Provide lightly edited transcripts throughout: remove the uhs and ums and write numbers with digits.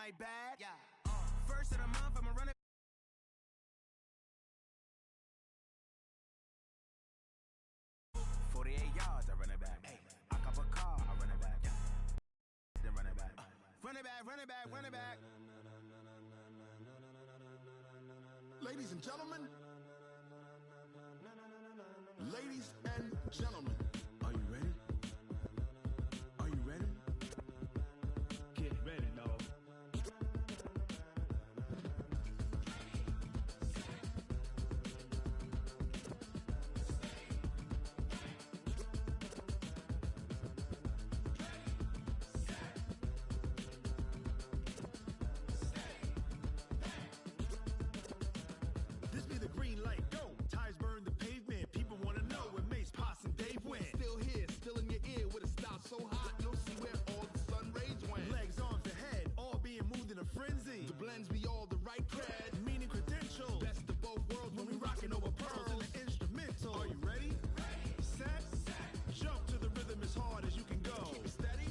my bad. Yeah. First of the month, I'ma run it. Yards, I run it back. Hey, I cop a car, I run it back. Then run it back. Run it back, run it back, run it back. Ladies and gentlemen. Ladies and gentlemen. Are you ready? Are you ready? Get ready, dog. This be the green light, go. Tires burn the pavement. People wanna know where Mace, Poss, and Dave went. Still here, still in your ear with a style so hot, you'll see where all the sun rays went. Legs, arms, the head, all being moved in a frenzy. The blends be all the right cred. Meaning credentials. Best of both worlds when we rockin' over pearls in the instrumental. Are you ready? Set. Jump to the rhythm as hard as you can go. Keep it steady,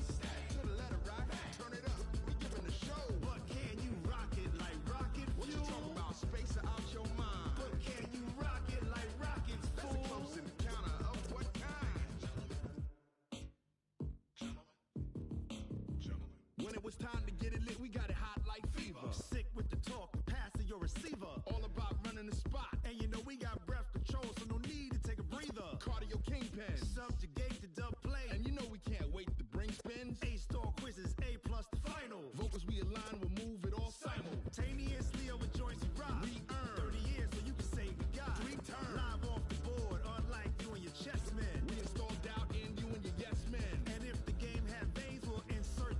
to the letter right. Turn it up, we giving the show. But can you rock it like rocket fuel? What you talking about? Space out your mind. But can you rock it like rockets, That's a fool? close encounter of what kind? When it was time to get it lit, we got it hot like fever. Sick with the talk, passing your receiver. All about running the spot. And you know we got breath control, so no need to take a breather. Cardio kingpin. Subjugate the dub play. And you know we can't wait to bring spins. A-star quizzes, A+ the final. Vocals we align, we'll move it all Simultaneously over joints we rock. We earn 30 years so you can say we got 3 turns. live off the board, unlike you and your chess men. We install doubt in you and your yes men. And if the game had veins, we'll insert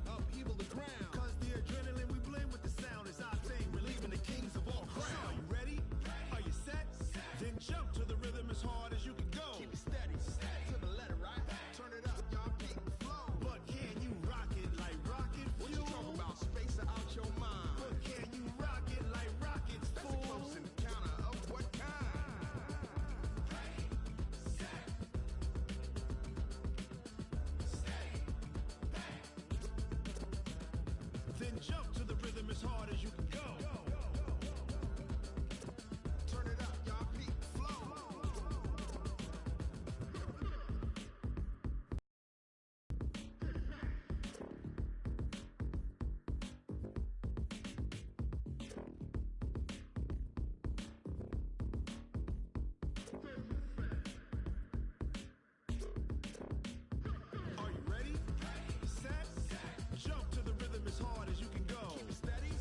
Upheaval the ground. Cause the adrenaline we blend with the sound is our thing. Relieving the kings of all So are crown. you ready? Are you set? Then jump to the rhythm as hard as you can go. Keep it steady, to the letter right. Turn it up, y'all peak the flow. But can you rock it like rocket What you fuel? talking about? Space out your mind. But can you rock it like rockets, That's a fool? close encounter of what kind? Then jump to the rhythm as hard as you can go. Turn it up, y'all peak the flow. Are you ready? Set. Jump to the rhythm as hard as you can go. Keep it steady,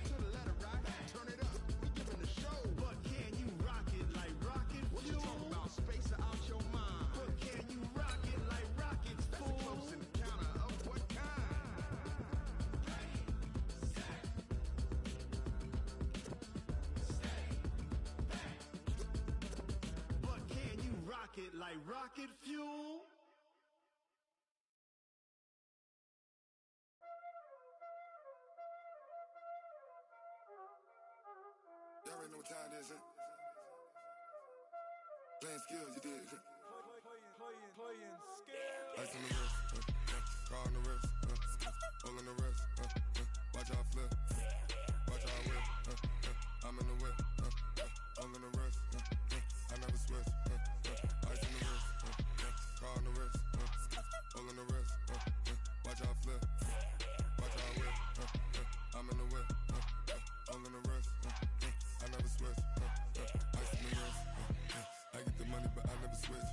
to the letter right. Turn it up, we giving the show. But can you rock it like rocket What you fuel? talking about? Space out your mind. But can you rock it like rockets, That's a fool? close encounter of what kind? But can you rock it like rocket fuel? Y'all already know what time it is, huh? Playing skills, you did. Playing skills. Ice on the wrist, car on the wrist, hole on the wrist, watch out flip, watch out whip, I'm in the whip, hole on the wrist, I never switch, ice on the wrist, car on the wrist, hole on the wrist, watch out flip, watch out whip, I'm in the whip, hole on the wrist, I never switch, ice on the wrist, I get the money but I never switch.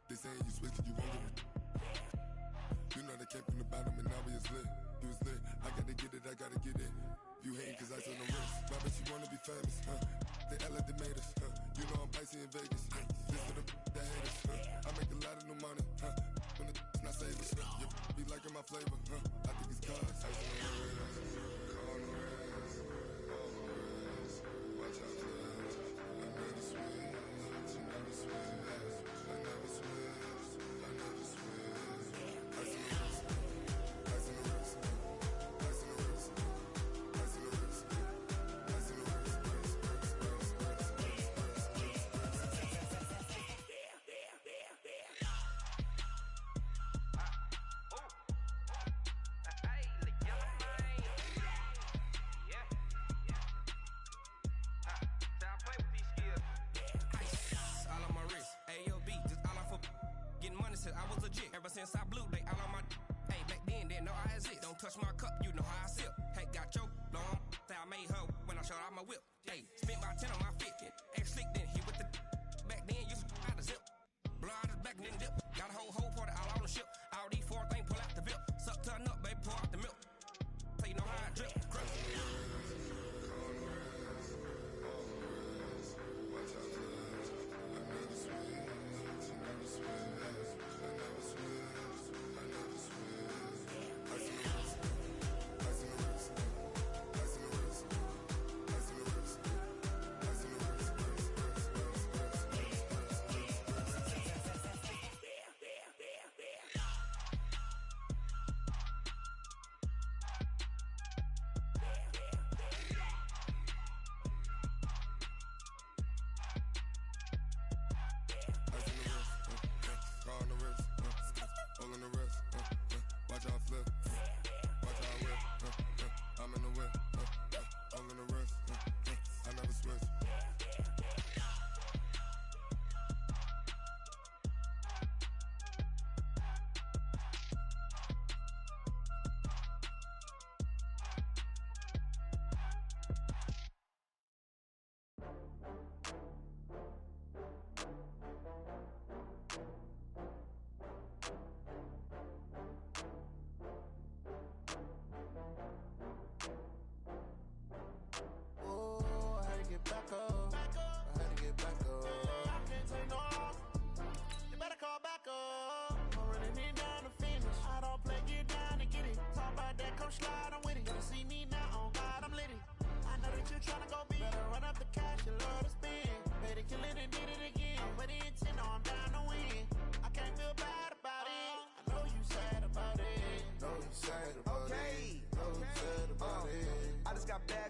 They saying you switch and you won't get it. You know they came from the bottom and now we is lit. You was lit, I gotta get it, I gotta get it. You hating cause ice on the wrist. Why bet you wanna be famous, huh? They act like they made us, huh? You know I'm icy in Vegas, This for the that hate us, I make a lot of new money, When the not save us, You be liking my flavor, I think it's cause ice on the wrist, car on the wrist, all on the wrist. Watch out for this. I never switch, you never switch. I never switch, I never switch. Ice on the wrist, ice on the wrist, ice on the wrist, ice on the wrist, ice on the wrist, since I blew, they all on my. Hey, back then, didn't know I exist. Don't touch my cup, you know how I sip. Hey, got your long. Say I made her when I showed out my whip. Hey, spent my 10 on my 50. Ex-slick, then hit with the. Back then, used to out the zip. Blow out his back and then dip. Got a whole party all on the ship. All these four things pull out the VIP. Suck, turn up, baby, pour out the milk. So you know how I drip. Crush.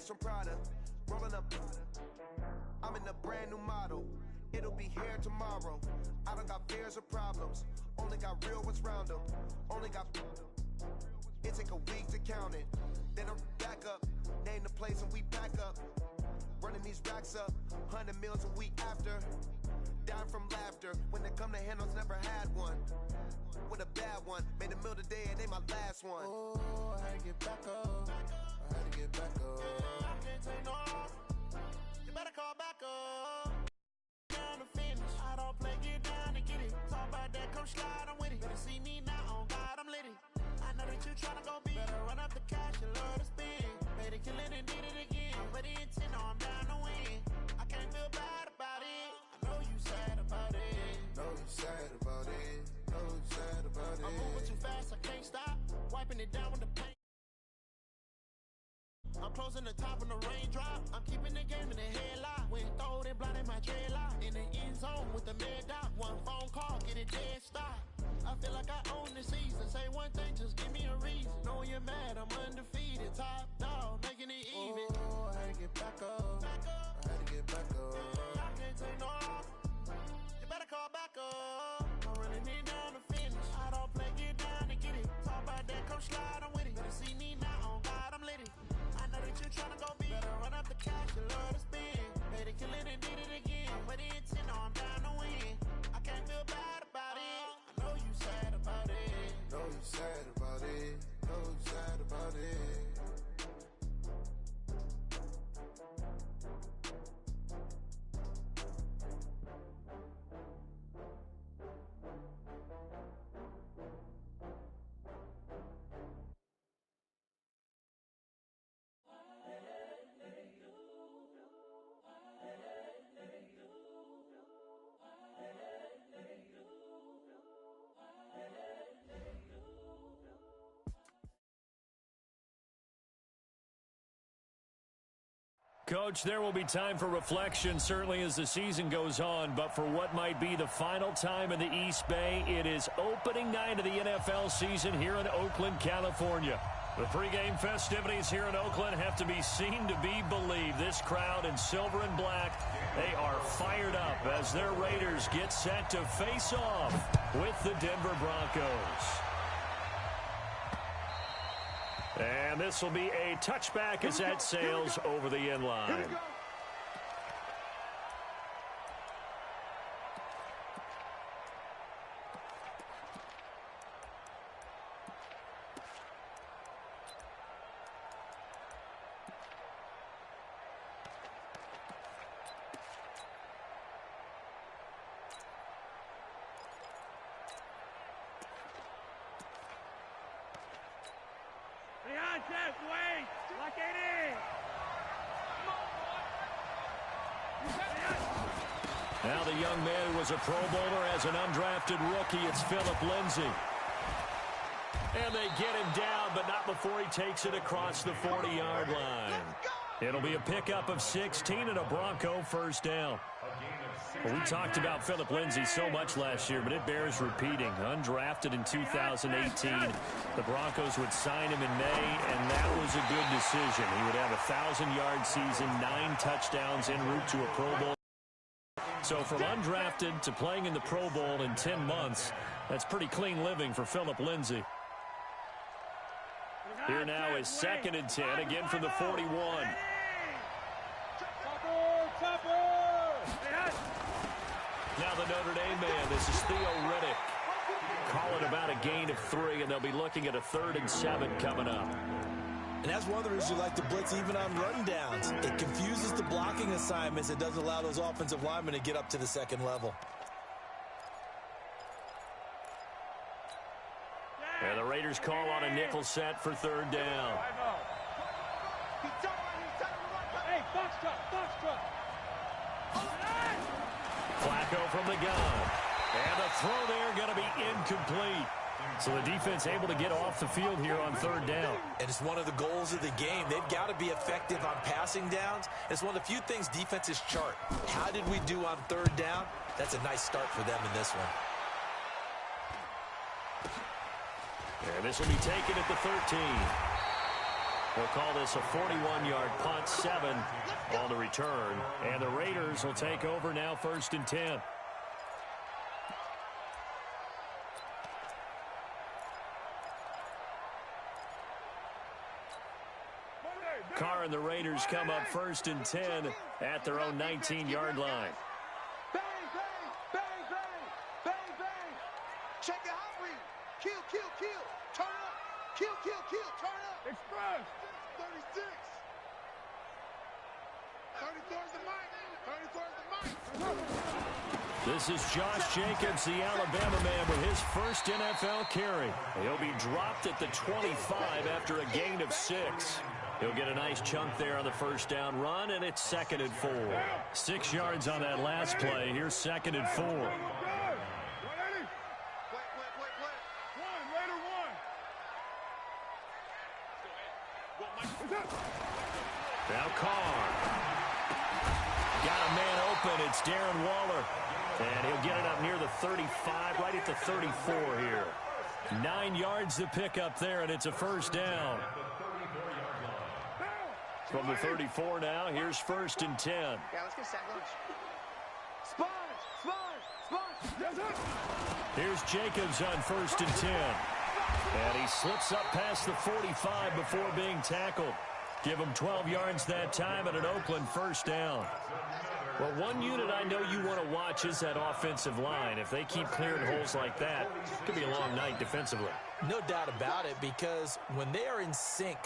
From Prada, rolling up. I'm in a brand new model. It'll be here tomorrow. I don't got fears or problems. Only got real ones round them. Only got. It take a week to count it. Then I'm back up. Name the place and we back up. Running these racks up. 100 meals a week after. Dying from laughter. When it come to handles, never had one. With a bad one. Made a meal today and they my last one. Oh, I had to get back up. I had to get back up. I can't take no loss. You better call back up. Down to finish. I don't play, get down and get it. Talk about that, come slide, I'm with it. Better see me now, on God, I'm litty. I know that you tryna go big. Better run up the cash, you love to spend. Made it, kill it, and did it again. But the intent, no, I'm down to win. I can't feel bad about it. I know you sad about it. Know you sad about it. Know you sad about it. I'm moving too fast, I can't stop. Wiping it down with the paint. I'm closing the top of the raindrop. I'm keeping the game in the headlock. When throwed and blinded my dreadlock. In the end zone with the mad dot. One phone call, get it dead stop. I feel like I own the season. Say one thing, just give me a reason. Knowing you're mad, I'm undefeated. Top dog, making it even. Oh, I had to get back up. I had to get back up. I can't take no loss. You better call back up. I'm running it down to finish. I don't play, get down and get it. Talk about that, come slide, I'm with it. Better see me now, on God, I'm litty. I know that you tryna go big. Better run up the cash, you love to spend. Made it, kill it, and did it again. But the intent, no, I'm down to win. I can't feel bad about it. I know you sad about it. Know you sad about it. Know you sad about it. Coach, there will be time for reflection, certainly as the season goes on, but for what might be the final time in the East Bay, it is opening night of the NFL season here in Oakland, California. The pregame festivities here in Oakland have to be seen to be believed. This crowd in silver and black, they are fired up as their Raiders get set to face off with the Denver Broncos. And this will be a touchback as that sails over the end line. Now the young man who was a Pro Bowler as an undrafted rookie, it's Phillip Lindsay. And they get him down, but not before he takes it across the 40-yard line. It'll be a pickup of 16 and a Bronco first down. Well, we talked about Phillip Lindsay so much last year, but it bears repeating. Undrafted in 2018, the Broncos would sign him in May, and that was a good decision. He would have a 1,000-yard season, 9 touchdowns en route to a Pro Bowl. So from undrafted to playing in the Pro Bowl in 10 months, that's pretty clean living for Phillip Lindsay. Here now is 2nd and 10, again from the 41. Now the Notre Dame man, this is Theo Riddick. Calling about a gain of 3, and they'll be looking at a 3rd and 7 coming up. And that's one of the reasons you like the blitz even on run downs. It confuses the blocking assignments. It doesn't allow those offensive linemen to get up to the second level. And the Raiders call on a nickel set for 3rd down. Hey, box truck. Flacco from the gun. And the throw there going to be incomplete. So the defense able to get off the field here on 3rd down. And it's one of the goals of the game. They've got to be effective on passing downs. It's one of the few things defenses chart. How did we do on 3rd down? That's a nice start for them in this one. And this will be taken at the 13. We'll call this a 41-yard punt, 7 on the return. And the Raiders will take over now, 1st and 10. Carr and the Raiders come up 1st and 10 at their own 19-yard line. Bang, bang, bang, bang, bang, bang. Check the hot read. Kill, turn up. Kill, turn up. Express. 36. 34's the mic. This is Josh Jacobs, the Alabama man, with his first NFL carry. He'll be dropped at the 25 after a gain of 6. He'll get a nice chunk there on the 1st down run, and it's 2nd and 4. 6 yards on that last play. Here's 2nd and 4. Now Carr. Got a man open. It's Darren Waller. And he'll get it up near the 35, right at the 34 here. 9 yards to pick up there, and it's a 1st down. From the 34 now, here's 1st and 10. Yeah, let's get sack lunch. Sponge. Here's Jacobs on 1st and 10. And he slips up past the 45 before being tackled. Give him 12 yards that time and an Oakland 1st down. Well, one unit I know you want to watch is that offensive line. If they keep clearing holes like that, it could be a long night defensively. No doubt about it, because when they are in sync,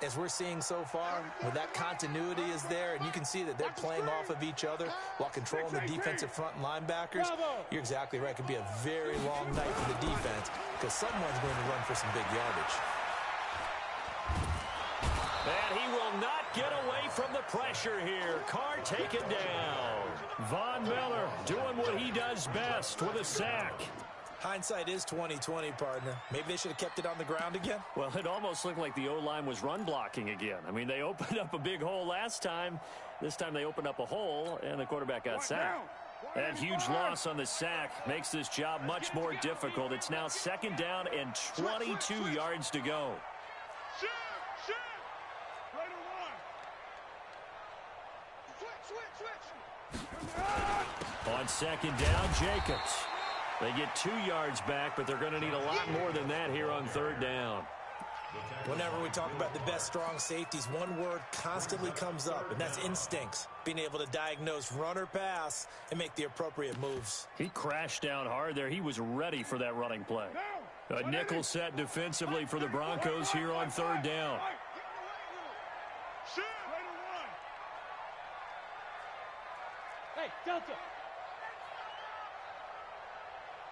as we're seeing so far, when that continuity is there, and you can see that they're playing off of each other while controlling the defensive front linebackers, you're exactly right. It could be a very long night for the defense because someone's going to run for some big yardage. And he will not get away from the pressure here. Carr taken down. Von Miller doing what he does best with a sack. Hindsight is 20/20, partner. Maybe they should have kept it on the ground again. Well, it almost looked like the O-line was run blocking again. I mean, they opened up a big hole last time. This time they opened up a hole, and the quarterback got sacked. That huge loss on the sack makes this job much more difficult. It's now 2nd down and 22 yards to go. On 2nd down, Jacobs. They get 2 yards back, but they're going to need a lot more than that here on 3rd down. Whenever we talk about the best strong safeties, one word constantly comes up, and that's instincts. Being able to diagnose run or pass and make the appropriate moves. He crashed down hard there. He was ready for that running play. A nickel set defensively for the Broncos here on 3rd down. Hey, Delta.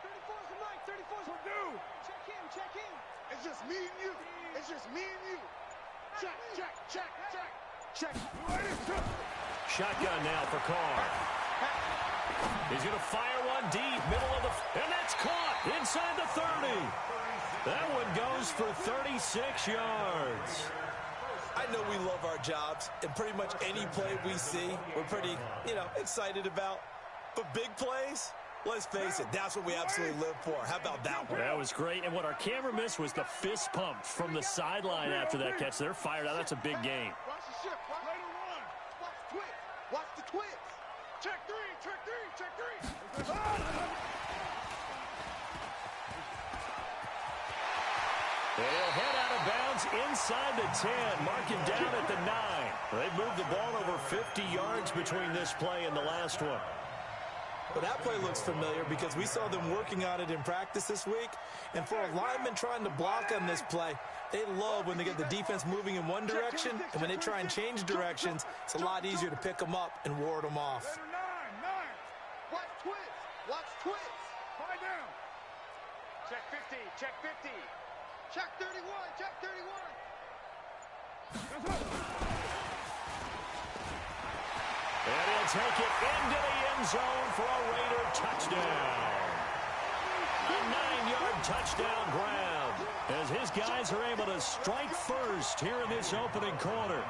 34's the mic. 34's Purdue. Check in. It's just me and you. Check. Shotgun now for Carr. He's going to fire one deep, middle of the... And that's caught inside the 30. That one goes for 36 yards. I know we love our jobs, and pretty much any play we see, we're pretty, excited about. But big plays, let's face it, that's what we absolutely live for. How about that one? That was great, and what our camera missed was the fist pump from the sideline after that catch. They're fired out. That's a big game. Watch the shift. Later one. Watch the twist. Watch the twist. Check three. They'll head out of bounds inside the 10. Mark him down at the 9. They've moved the ball over 50 yards between this play and the last one. Well, that play looks familiar because we saw them working on it in practice this week. And for a lineman trying to block on this play, they love when they get the defense moving in one direction. And when they try and change directions, it's a lot easier to pick them up and ward them off. Watch twist. Find down. Check 50. Check 31. And he'll take it into the end zone for a Raider touchdown. A 9-yard touchdown grab as his guys are able to strike first here in this opening quarter.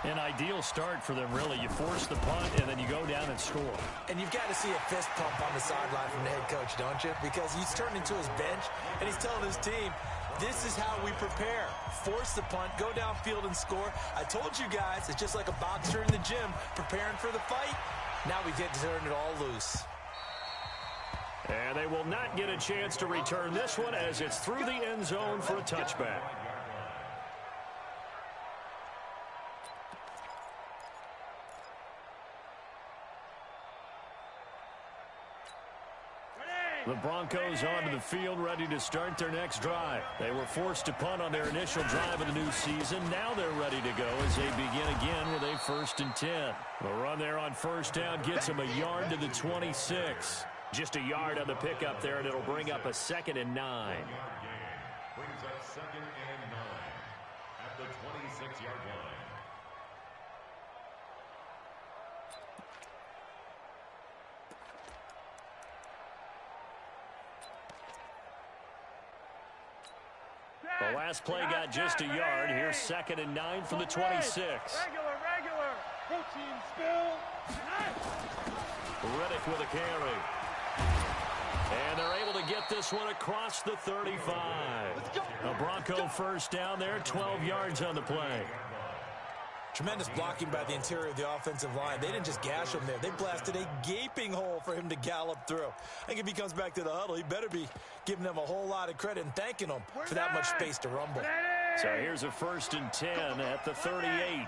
An ideal start for them, really. You force the punt, and then you go down and score. And you've got to see a fist pump on the sideline from the head coach, don't you? Because he's turned into his bench, and he's telling his team, this is how we prepare. Force the punt, go downfield and score. I told you guys, it's just like a boxer in the gym preparing for the fight. Now we get to turn it all loose. And they will not get a chance to return this one as it's through the end zone for a touchback. The Broncos onto the field, ready to start their next drive. They were forced to punt on their initial drive of the new season. Now they're ready to go as they begin again with a 1st and 10. The run there on first down gets them a yard to the 26. Just a yard on the pickup there, and it'll bring up a 2nd and 9. Brings up 2nd and 9 at the 26-yard line. The last play got just a yard. Here's 2nd and 9 from the 26. Regular. Protein spill. Reddick with a carry. And they're able to get this one across the 35. A Bronco first down there, 12 yards on the play. Tremendous blocking by the interior of the offensive line. They didn't just gash him there. They blasted a gaping hole for him to gallop through. I think if he comes back to the huddle, he better be giving them a whole lot of credit and thanking them for that much space to rumble. So here's a 1st and 10 at the 38.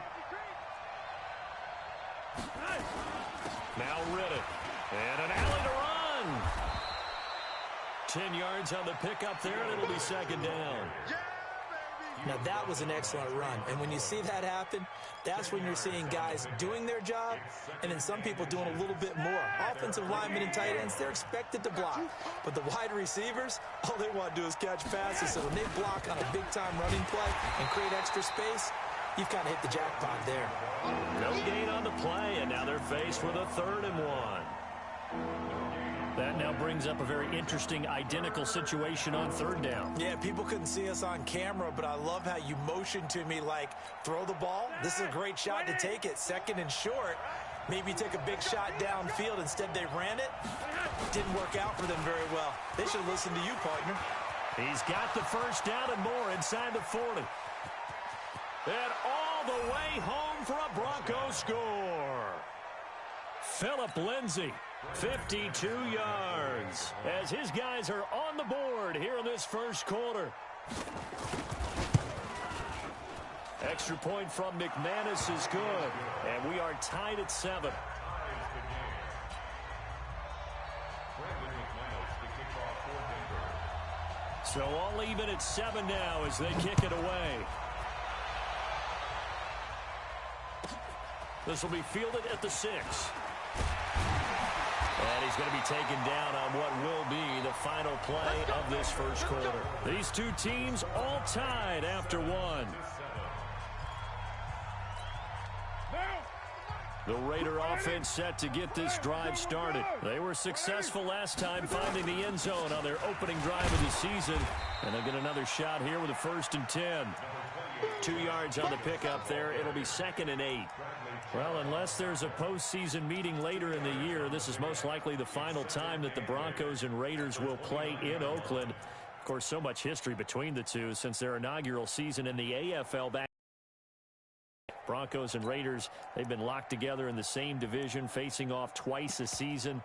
Now Riddick. And an alley to run. 10 yards on the pickup there, and it'll be 2nd down. Now, that was an excellent run. And when you see that happen, that's when you're seeing guys doing their job and then some people doing a little bit more. Offensive linemen and tight ends, they're expected to block. But the wide receivers, all they want to do is catch passes. So when they block on a big-time running play and create extra space, you've kind of hit the jackpot there. No gain on the play, and now they're faced with a 3rd and 1. That now brings up a very interesting identical situation on 3rd down. Yeah, people couldn't see us on camera, but I love how you motioned to me like, throw the ball. This is a great shot to take it. 2nd and short. Maybe take a big shot downfield. Instead, they ran it. Didn't work out for them very well. They should listen to you, partner. He's got the first down and more inside the 40. And all the way home for a Bronco score. Phillip Lindsay, 52 yards, as his guys are on the board here in this first quarter. Extra point from McManus is good, and we are tied at 7. So all even at 7 now as they kick it away. This will be fielded at the 6. And he's going to be taken down on what will be the final play of this first quarter. These two teams all tied after one. The Raider offense set to get this drive started. They were successful last time finding the end zone on their opening drive of the season. And they'll get another shot here with a 1st and 10. 2 yards on the pickup there. It'll be 2nd and 8. Well, unless there's a postseason meeting later in the year, this is most likely the final time that the Broncos and Raiders will play in Oakland. Of course, so much history between the two since their inaugural season in the AFL back. Broncos and Raiders, they've been locked together in the same division, facing off twice a season.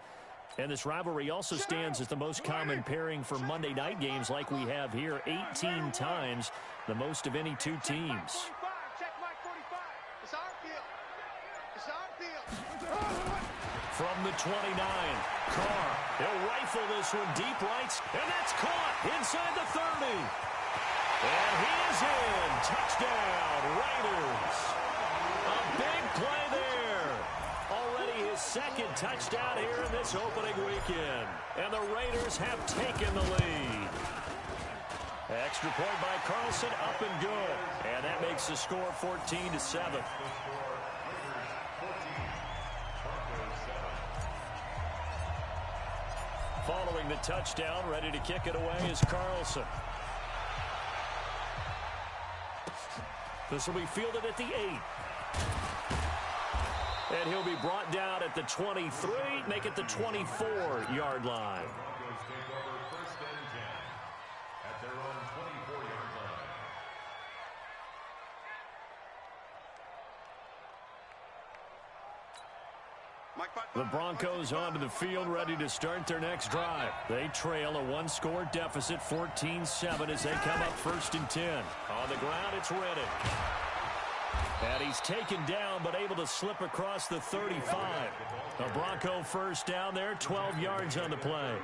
And this rivalry also stands as the most common pairing for Monday night games like we have here, 18 times, the most of any two teams. From the 29, Carr, he'll rifle this one deep right, and that's caught inside the 30. And he is in. Touchdown, Raiders. A big play there. Already his 2nd touchdown here in this opening weekend. And the Raiders have taken the lead. Extra point by Carlson, up and good. And that makes the score 14-7. Following the touchdown, ready to kick it away is Carlson. This will be fielded at the 8. And he'll be brought down at the 23, make it the 24-yard line. Broncos take over 1st and 10 at their own 24-yard line. The Broncos onto the field, ready to start their next drive. They trail a 1-score deficit, 14-7, as they come up 1st and 10. On the ground, it's Reddick. And he's taken down, but able to slip across the 35. A Bronco 1st down there, 12 yards on the play.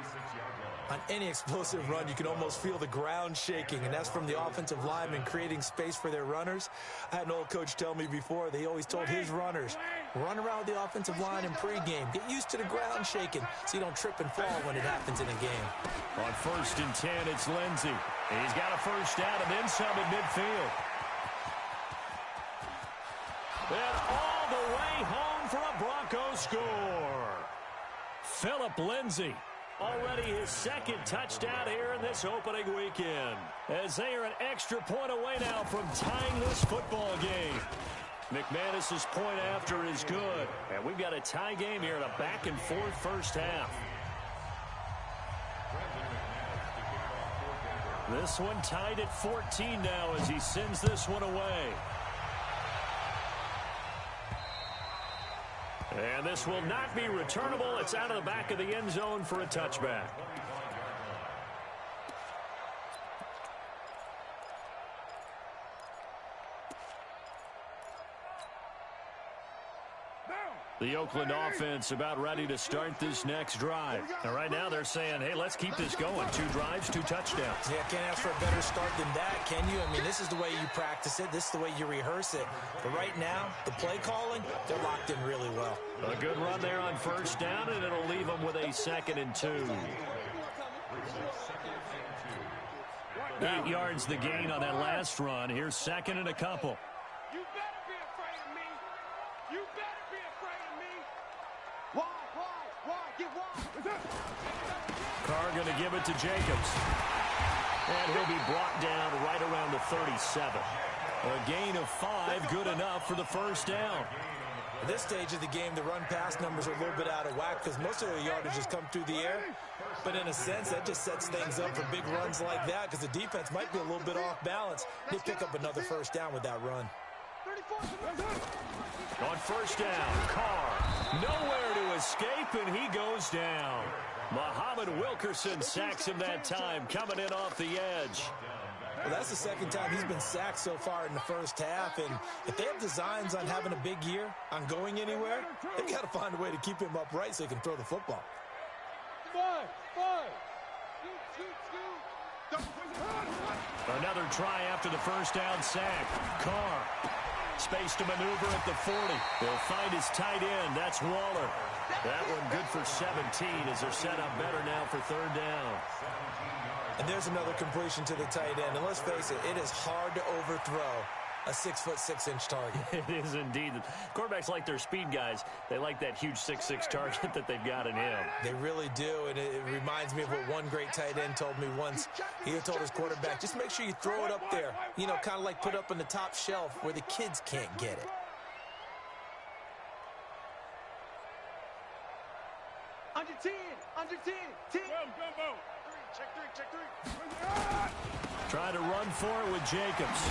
On any explosive run, you can almost feel the ground shaking, and that's from the offensive linemen creating space for their runners. I had an old coach tell me before, they always told his runners, run around the offensive line in pregame. Get used to the ground shaking so you don't trip and fall when it happens in a game. On 1st and 10, it's Lindsey. He's got a 1st down and then some at midfield. And all the way home for a Bronco score. Philip Lindsey. Already his 2nd touchdown here in this opening weekend. As they are an extra point away now from tying this football game. McManus's point after is good. And we've got a tie game here in a back-and-forth first half. This one tied at 14 now as he sends this one away. And this will not be returnable. It's out of the back of the end zone for a touchback. The Oakland offense about ready to start this next drive. And right now they're saying, hey, let's keep this going. 2 drives, 2 touchdowns. Yeah, can't ask for a better start than that, can you? I mean, this is the way you practice it. This is the way you rehearse it. But right now, the play calling, they're locked in really well. A good run there on 1st down, and it'll leave them with a 2nd and 2. 8 yards the gain on that last run. Here's 2nd and a couple. You better be afraid of me. You better be afraid of me. Why? Get wide. Carr going to give it to Jacobs. And he'll be brought down right around the 37. A gain of 5, good enough for the 1st down. At this stage of the game, the run-pass numbers are a little bit out of whack because most of their yardage has come through the air. But in a sense, that just sets things up for big runs like that because the defense might be a little bit off balance. They pick up another 1st down with that run. On 1st down, Carr nowhere to escape, and he goes down. Muhammad Wilkerson sacks him that time, coming in off the edge. Well, that's the 2nd time he's been sacked so far in the first half, and if they have designs on having a big year, on going anywhere, they've got to find a way to keep him upright so he can throw the football. Another try after the 1st down sack. Carr, space to maneuver at the 40. He'll find his tight end. That's Waller. That one good for 17 as they're set up better now for 3rd down. And there's another completion to the tight end. And let's face it, it is hard to overthrow a 6'6" target. It is indeed. Quarterbacks like their speed guys. They like that huge 6'6" target that they've got in him. They really do, and it reminds me of what one great tight end told me once. He told his quarterback, just make sure you throw it up there. You know, kind of like put up on the top shelf where the kids can't get it. Under 10, under 10, 10. Gumbo. Check three. Trying to run for it with Jacobs.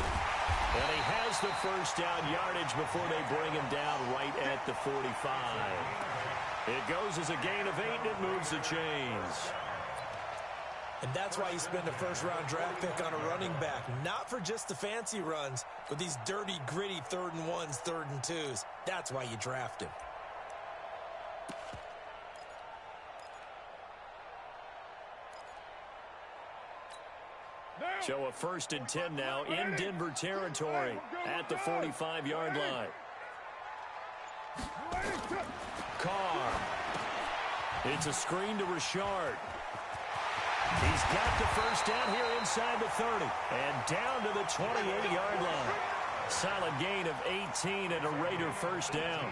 And he has the first down yardage before they bring him down right at the 45. It goes as a gain of 8, and it moves the chains. And that's why you spend a first-round draft pick on a running back. Not for just the fancy runs, but these dirty, gritty 3rd and 1s, 3rd and 2s. That's why you draft him. So a 1st and 10 now in Denver territory at the 45-yard line. Carr. It's a screen to Richard. He's got the first down here inside the 30 and down to the 28-yard line. Solid gain of 18 and a Raider first down.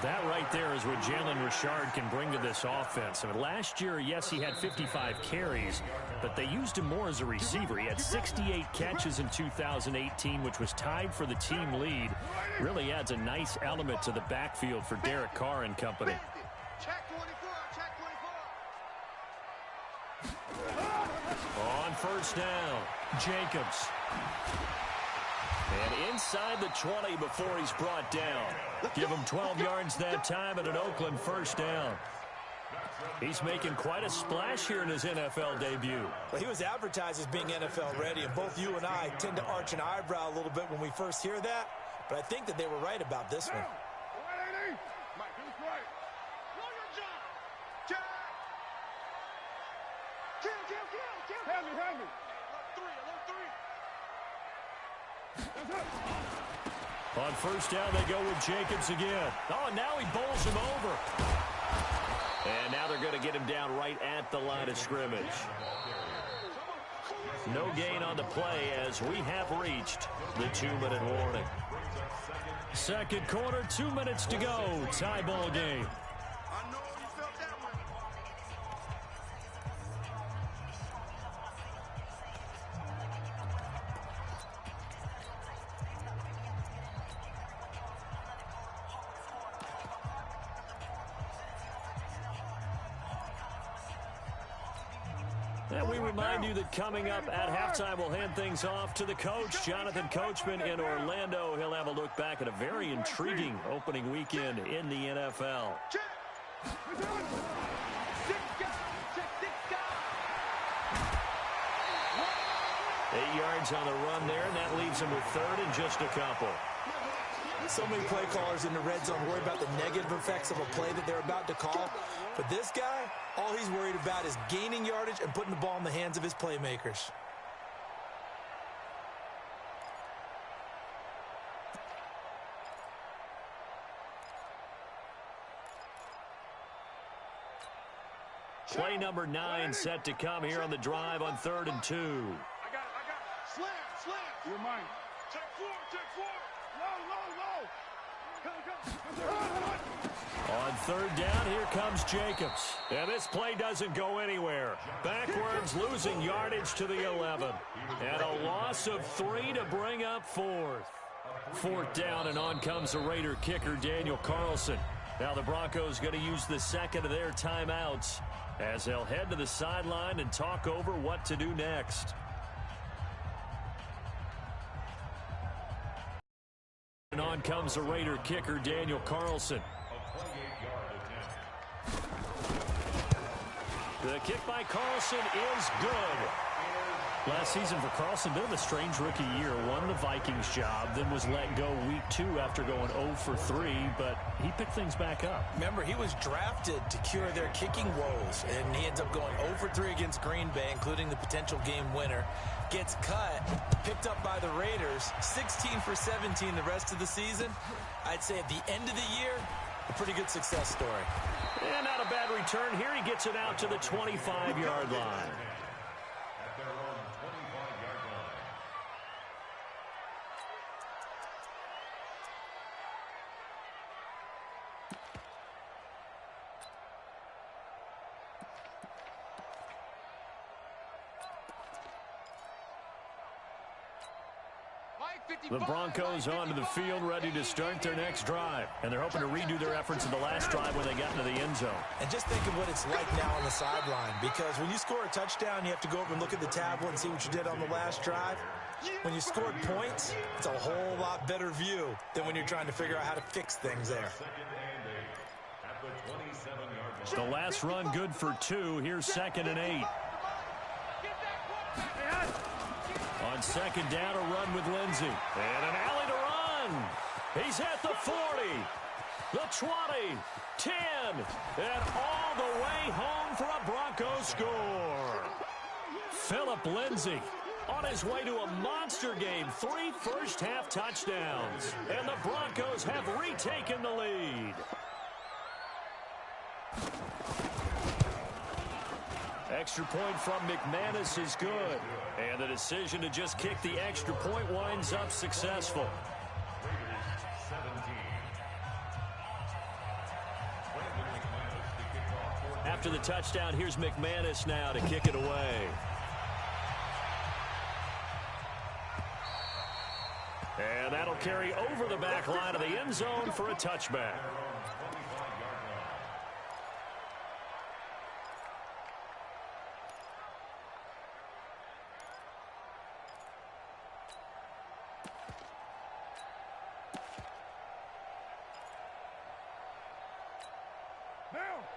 That right there is what Jalen Richard can bring to this offense. I mean, last year, yes, he had 55 carries, but they used him more as a receiver. He had 68 catches in 2018, which was tied for the team lead. Really adds a nice element to the backfield for Derek Carr and company. Check 24. On first down, Jacobs. And inside the 20 before he's brought down. Give him 12 yards that time and an Oakland first down. He's making quite a splash here in his NFL debut. Well, he was advertised as being NFL ready, and both you and I tend to arch an eyebrow a little bit when we first hear that, but I think that they were right about this one. Help me. On first down, they go with Jacobs again. Oh, and now he bowls him over. And now they're going to get him down right at the line of scrimmage. No gain on the play as we have reached the 2-minute warning. Second quarter, 2 minutes to go. Tie ball game. And we remind you that coming up at halftime, we'll hand things off to the coach, Jonathan Coachman in Orlando. He'll have a look back at a very intriguing opening weekend in the NFL. 8 yards on the run there, and that leaves him with 3rd and just a couple. So many play callers in the red zone worry about the negative effects of a play that they're about to call. But this guy, all he's worried about is gaining yardage and putting the ball in the hands of his playmakers. Play number 9 set to come here on the drive on 3rd and 2. I got it. Slam. You're mine. Check 4. Low. On 3rd down, here comes Jacobs. And this play doesn't go anywhere. Backwards, losing yardage to the 11. And a loss of 3 to bring up 4th. 4th down, and on comes the Raider kicker, Daniel Carlson. Now the Broncos going to use the second of their timeouts as they'll head to the sideline and talk over what to do next. And on comes the Raider kicker, Daniel Carlson. The kick by Carlson is good. Last season for Carlson, bit of a strange rookie year. Won the Vikings job, then was let go week 2 after going 0 for 3, but he picked things back up. Remember, he was drafted to cure their kicking woes, and he ends up going 0 for 3 against Green Bay, including the potential game winner. Gets cut, picked up by the Raiders, 16 for 17 the rest of the season. I'd say at the end of the year, a pretty good success story. And not a bad return here. He gets it out to the 25-yard line. The Broncos onto the field, ready to start their next drive. And they're hoping to redo their efforts in the last drive when they got into the end zone. And just think of what it's like now on the sideline, because when you score a touchdown, you have to go over and look at the tablet and see what you did on the last drive. When you scored points, it's a whole lot better view than when you're trying to figure out how to fix things there. The last run good for 2. Here's 2nd and 8. On 2nd down, a run with Lindsey. And an alley to run. He's at the 40, the 20, 10, and all the way home for a Broncos score. Phillip Lindsey on his way to a monster game. 3 first-half touchdowns. And the Broncos have retaken the lead. Extra point from McManus is good. And the decision to just kick the extra point winds up successful. After the touchdown, here's McManus now to kick it away. And that'll carry over the back line of the end zone for a touchback.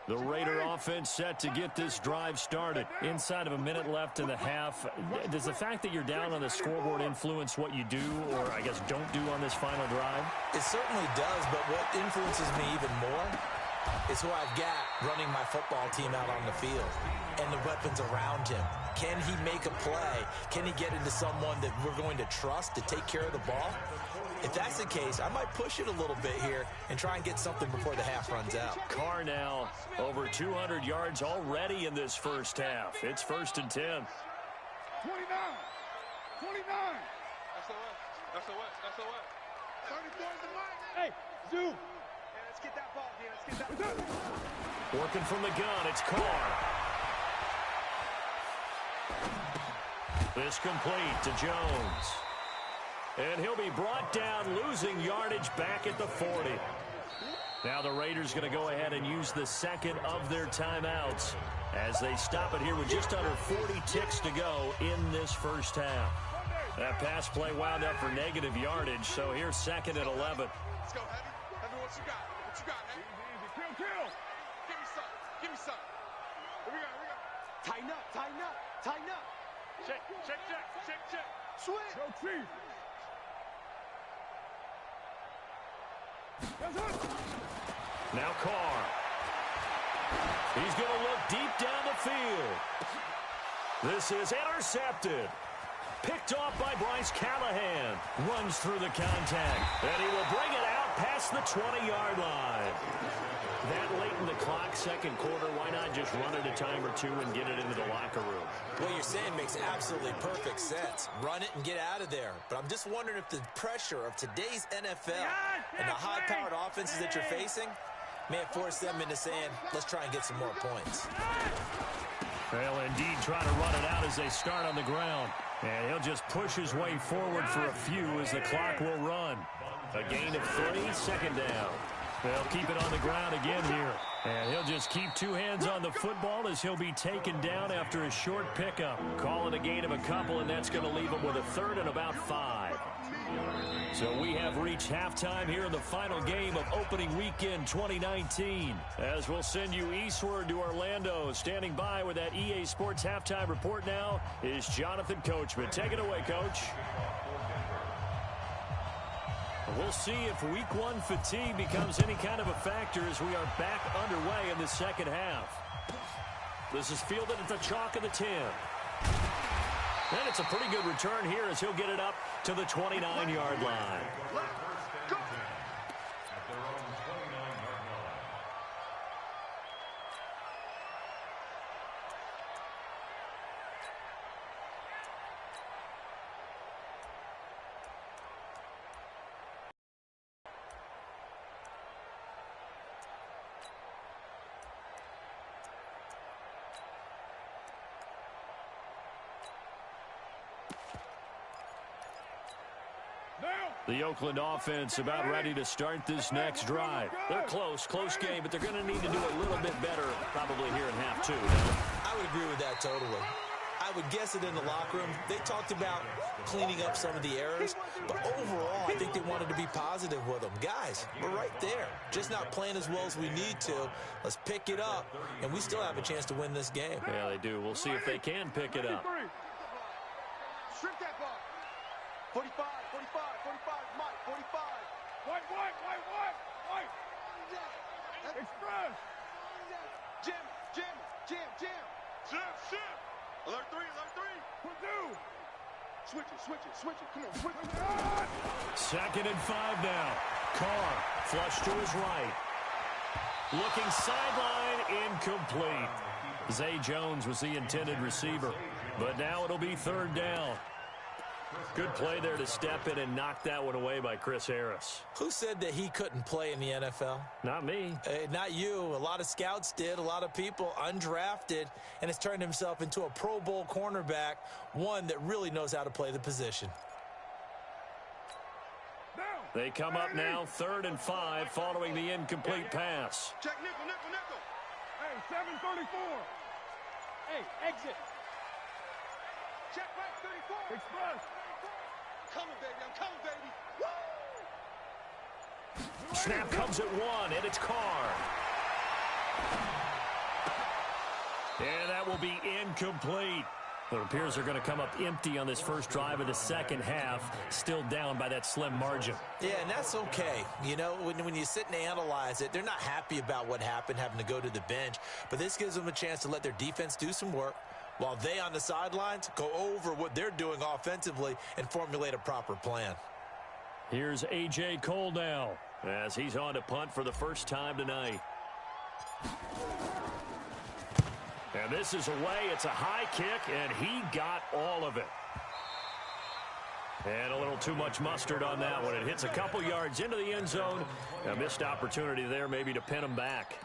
The Raider offense set to get this drive started. Inside of a minute left in the half. Does the fact that you're down on the scoreboard influence what you do, or I guess don't do on this final drive? It certainly does, but what influences me even more is who I've got running my football team out on the field and the weapons around him. Can he make a play? Can he get into someone that we're going to trust to take care of the ball? If that's the case, I might push it a little bit here and try and get something before the half runs out. Carr now over 200 yards already in this first half. It's 1st and 10. 29. 29. That's a what? 34 is the line. Hey, Zoo. Yeah, let's get that ball, dude. Let's get that ball. Working from the gun, it's Carr. This complete to Jones. And he'll be brought down, losing yardage back at the 40. Now the Raiders going to go ahead and use the second of their timeouts as they stop it here with just under 40 ticks to go in this first half. That pass play wound up for negative yardage, so here's 2nd and 11. Let's go, Heavy. Heavy, what you got? What you got, Heavy? Easy. Kill. Give me some. Here we go. Tighten up. Check. Switch. Go, Chief. Now Carr. He's going to look deep down the field. This is intercepted. Picked off by Bryce Callahan. Runs through the contact. And he will bring it out past the 20-yard line. That late in the clock, second quarter, why not just run it a time or two and get it into the locker room? What you're saying makes absolutely perfect sense. Run it and get out of there. But I'm just wondering if the pressure of today's NFL and the high-powered offenses that you're facing may have forced them into saying, let's try and get some more points. They'll indeed try to run it out as they start on the ground. And he'll just push his way forward for a few as the clock will run. A gain of 3, 2nd down. They'll keep it on the ground again here. And he'll just keep 2 hands on the football as he'll be taken down after a short pickup. Call it a gain of a couple, and that's going to leave him with a 3rd and about 5. So we have reached halftime here in the final game of opening weekend 2019. As we'll send you eastward to Orlando. Standing by with that EA Sports halftime report now is Jonathan Coachman. Take it away, Coach. We'll see if week 1 fatigue becomes any kind of a factor as we are back underway in the second half. This is fielded at the chalk of the 10. And it's a pretty good return here as he'll get it up to the 29-yard line. The Oakland offense about ready to start this next drive. They're close game, but they're going to need to do a little bit better probably here in half two. I would agree with that totally. I would guess it in the locker room. They talked about cleaning up some of the errors, but overall, I think they wanted to be positive with them. Guys, we're right there. Just not playing as well as we need to. Let's pick it up, and we still have a chance to win this game. Yeah, they do. We'll see if they can pick it up. Strip that ball. 45, 45, 45, Mike, 45. White. Express. Jim. Alert three. Purdue. Switch it. Come on, switch it. 2nd and 5 now. Carr, flush to his right. Looking sideline, incomplete. Zay Jones was the intended receiver, but now it'll be 3rd down. Good play there to step in and knock that one away by Chris Harris. Who said that he couldn't play in the NFL? Not me. Not you. A lot of scouts did, a lot of people undrafted, and has turned himself into a Pro Bowl cornerback, one that really knows how to play the position. They come up now, 3rd and 5, following the incomplete pass. Check nickel. Hey, 734. Hey, exit. Check right 34. Express. I'm coming, baby. Woo! Snap comes at 1, and it's Carr. And that will be incomplete. It appears they're going to come up empty on this first drive of the second half, still down by that slim margin. Yeah, and that's okay. You know, when you sit and analyze it, they're not happy about what happened, having to go to the bench. But this gives them a chance to let their defense do some work, while they on the sidelines go over what they're doing offensively and formulate a proper plan. Here's A.J. Cole now, as he's on to punt for the first time tonight. And this is away. It's a high kick, and he got all of it. And a little too much mustard on that one. It hits a couple yards into the end zone. A missed opportunity there maybe to pin him back.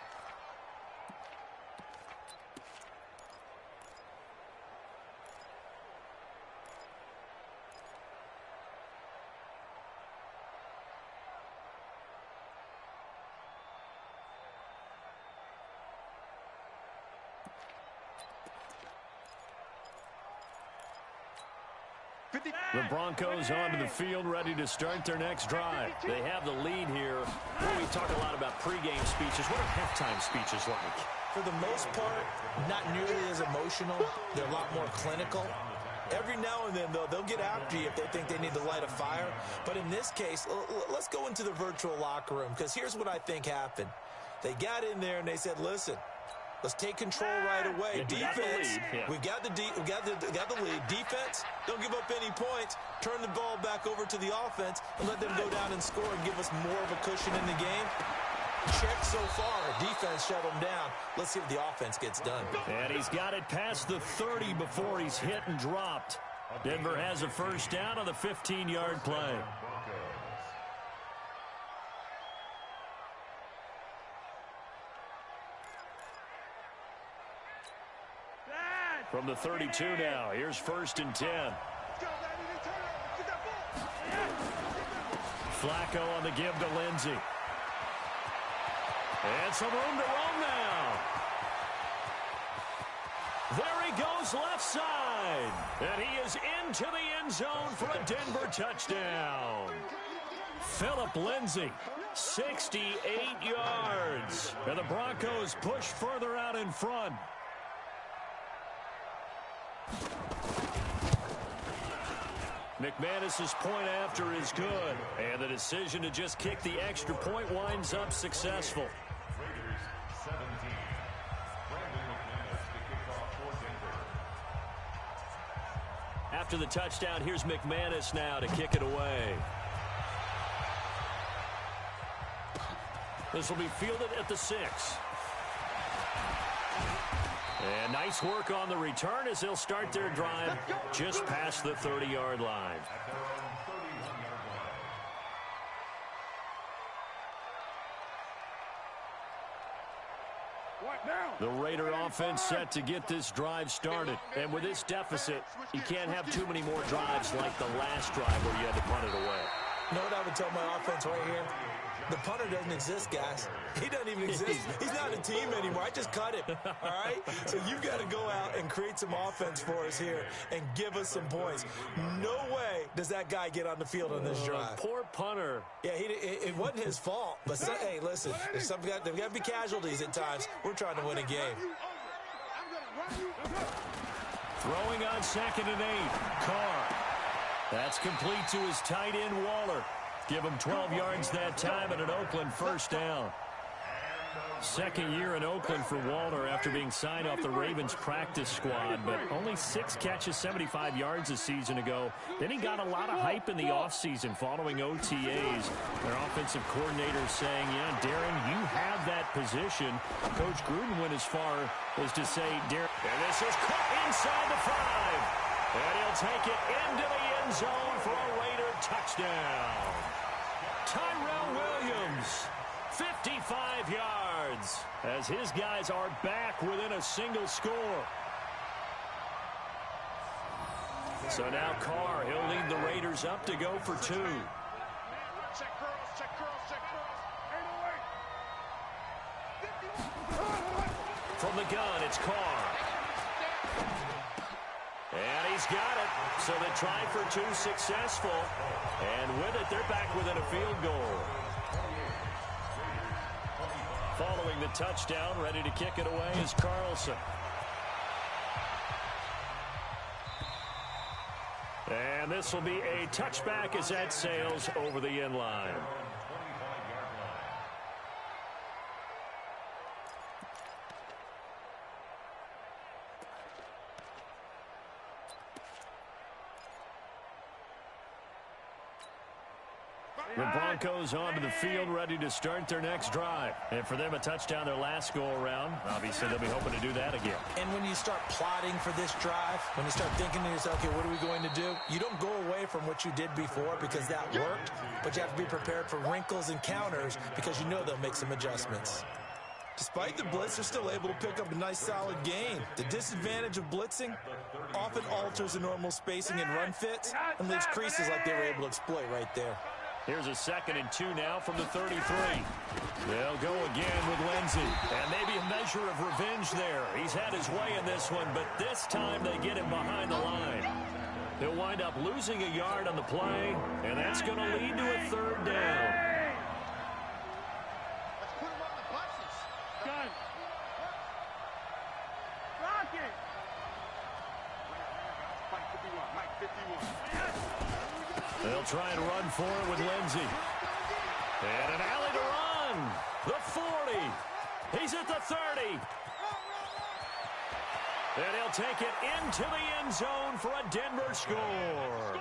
The Broncos onto the field, ready to start their next drive. They have the lead here. Well, we talk a lot about pregame speeches. What are halftime speeches like? For the most part, not nearly as emotional. They're a lot more clinical. Every now and then, though, they'll get after you if they think they need to light a fire. But in this case, let's go into the virtual locker room, because here's what I think happened. They got in there and they said, listen, let's take control right away. Defense, we got the lead. Defense, don't give up any points. Turn the ball back over to the offense and let them go down and score and give us more of a cushion in the game. Check so far. Defense shut them down. Let's see if the offense gets done. And he's got it past the 30 before he's hit and dropped. Denver has a first down on the 15-yard play. From the 32 now, here's 1st and 10. Flacco on the give to Lindsey. And some room to roam now. There he goes left side. And he is into the end zone for a Denver touchdown. Phillip Lindsey, 68 yards. And the Broncos push further out in front. McManus's point after is good, and the decision to just kick the extra point winds up successful. Raiders 17. Brandon McManus to kick off for Denver. After the touchdown, here's McManus now to kick it away. This will be fielded at the 6. And nice work on the return as they'll start their drive just past the 30-yard line. The Raider offense set to get this drive started. And with this deficit, you can't have too many more drives like the last drive where you had to punt it away. You know what I would tell my offense right here? The punter doesn't exist, guys. He doesn't even exist. He's not a team anymore. I just cut him, all right? So you've got to go out and create some offense for us here and give us some points. No way does that guy get on the field on this drive. Poor punter. Yeah, it wasn't his fault. But, hey, listen, there's got to be casualties at times. We're trying to win a game. Throwing on 2nd and 8. Carr. That's complete to his tight end, Waller. Give him 12 yards that time and an Oakland first down. Second year in Oakland for Waller after being signed off the Ravens practice squad, but only 6 catches, 75 yards a season ago. Then he got a lot of hype in the offseason following OTAs. Their offensive coordinator saying, yeah, Darren, you have that position. Coach Gruden went as far as to say, Darren, and this is caught inside the 5. And he'll take it into the end zone for a Raider touchdown. Tyrell Williams, 55 yards, as his guys are back within a single score. So now Carr, he'll lead the Raiders up to go for 2. Check curls, check curls, check curls. 808. From the gun, it's Carr. And he's got it. So the try for 2 successful. And with it, they're back within a field goal. Following the touchdown, ready to kick it away is Carlson. And this will be a touchback as that sails over the end line. The Broncos onto the field, ready to start their next drive. And for them, a touchdown their last go-around. Obviously, they'll be hoping to do that again. And when you start plotting for this drive, when you start thinking to yourself, okay, what are we going to do? You don't go away from what you did before because that worked, but you have to be prepared for wrinkles and counters because you know they'll make some adjustments. Despite the blitz, they're still able to pick up a nice, solid gain. The disadvantage of blitzing often alters the normal spacing and run fits and leaves creases like they were able to exploit right there. Here's a 2nd and 2 now from the 33. They'll go again with Lindsey. And maybe a measure of revenge there. He's had his way in this one, but this time they get him behind the line. He'll wind up losing a yard on the play, and that's going to lead to a 3rd down. Let's put him on the buses. Gun. Rocket. Mike 51, Mike 51. They'll try and run for it with Lindsey. And an alley to run. The 40. He's at the 30. And he'll take it into the end zone for a Denver score.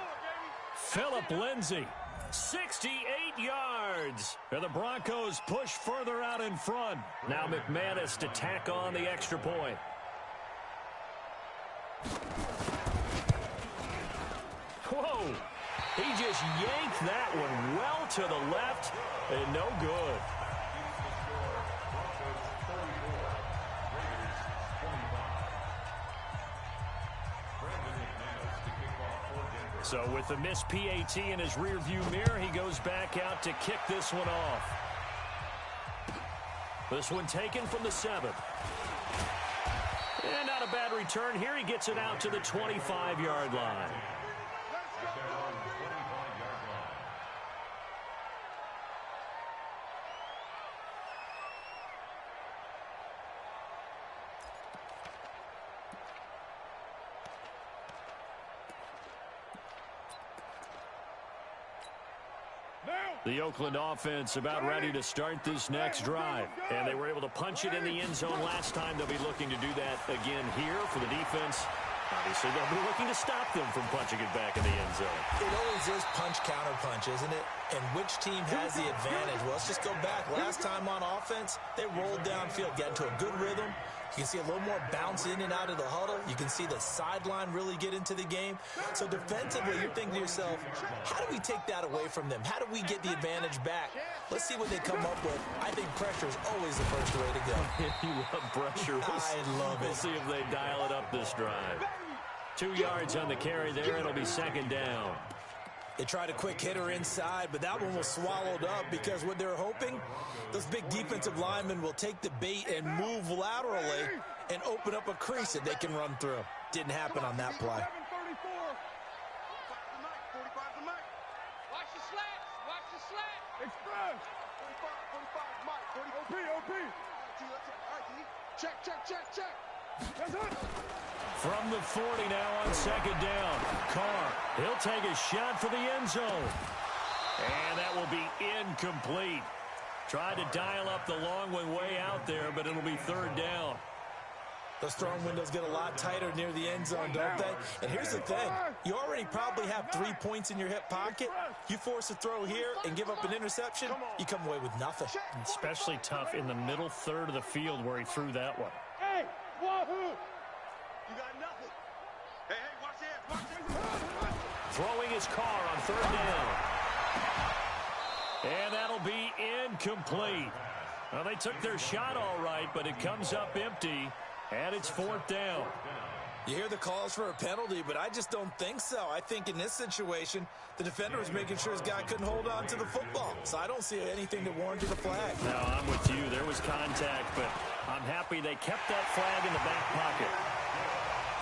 Phillip Lindsey, 68 yards. And the Broncos push further out in front. Now McManus to tack on the extra point. Whoa. He just yanked that one well to the left and no good. So with the missed PAT in his rearview mirror, he goes back out to kick this one off. This one taken from the 7. And not a bad return here. He gets it out to the 25-yard line. The Oakland offense about ready to start this next drive. And they were able to punch it in the end zone last time. They'll be looking to do that again here for the defense. Obviously, they'll be looking to stop them from punching it back in the end zone. It always is punch-counter-punch, isn't it? And which team has the advantage? Well, let's just go back. Last time on offense, they rolled downfield, got into a good rhythm. You can see a little more bounce in and out of the huddle. You can see the sideline really get into the game. So defensively, you're thinking to yourself, how do we take that away from them? How do we get the advantage back? Let's see what they come up with. I think pressure is always the first way to go. You love pressure. I love it. We'll see if they dial it up this drive. 2 yards on the carry there. It'll be 2nd down. They tried a quick hitter inside, but that one was swallowed up because what they're hoping, those big defensive linemen will take the bait and move laterally and open up a crease that they can run through. Didn't happen on that play. Watch the slats. Watch the slats. Express. 45, Mike. 45. OP. All right, D. Check. That's it. From the 40 now on second down. Carr, he'll take a shot for the end zone. And that will be incomplete. Tried to dial up the long one way out there, but it'll be third down. Those throwing windows get a lot tighter near the end zone, don't they? And here's the thing. You already probably have 3 points in your hip pocket. You force a throw here and give up an interception, you come away with nothing. Especially tough in the middle third of the field where he threw that one. Hey, wahoo! You got nothing. Hey, watch this. Throwing his Carr on third down. And that'll be incomplete. Well, they took their shot all right, but it comes up empty, and it's fourth down. You hear the calls for a penalty, but I just don't think so. I think in this situation, the defender was making sure his guy couldn't hold on to the football. So I don't see anything that warranted a flag. No, I'm with you. There was contact, but I'm happy they kept that flag in the back pocket.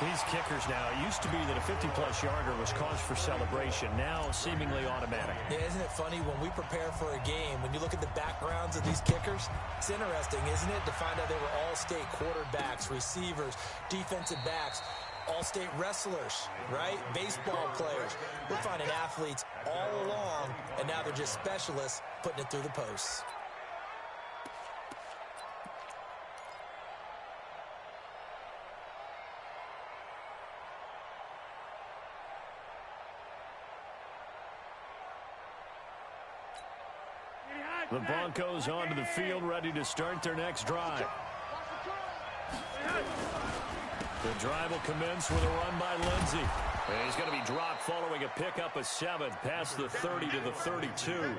These kickers now, it used to be that a 50-plus yarder was cause for celebration. Now, seemingly automatic. Yeah, isn't it funny when we prepare for a game, when you look at the backgrounds of these kickers, it's interesting, isn't it, to find out they were all-state quarterbacks, receivers, defensive backs, all-state wrestlers, right? Baseball players. We're finding athletes all along, and now they're just specialists putting it through the posts. The Broncos onto the field, ready to start their next drive. The drive will commence with a run by Lindsey. And he's going to be dropped following a pickup of 7 past the 30 to the 32.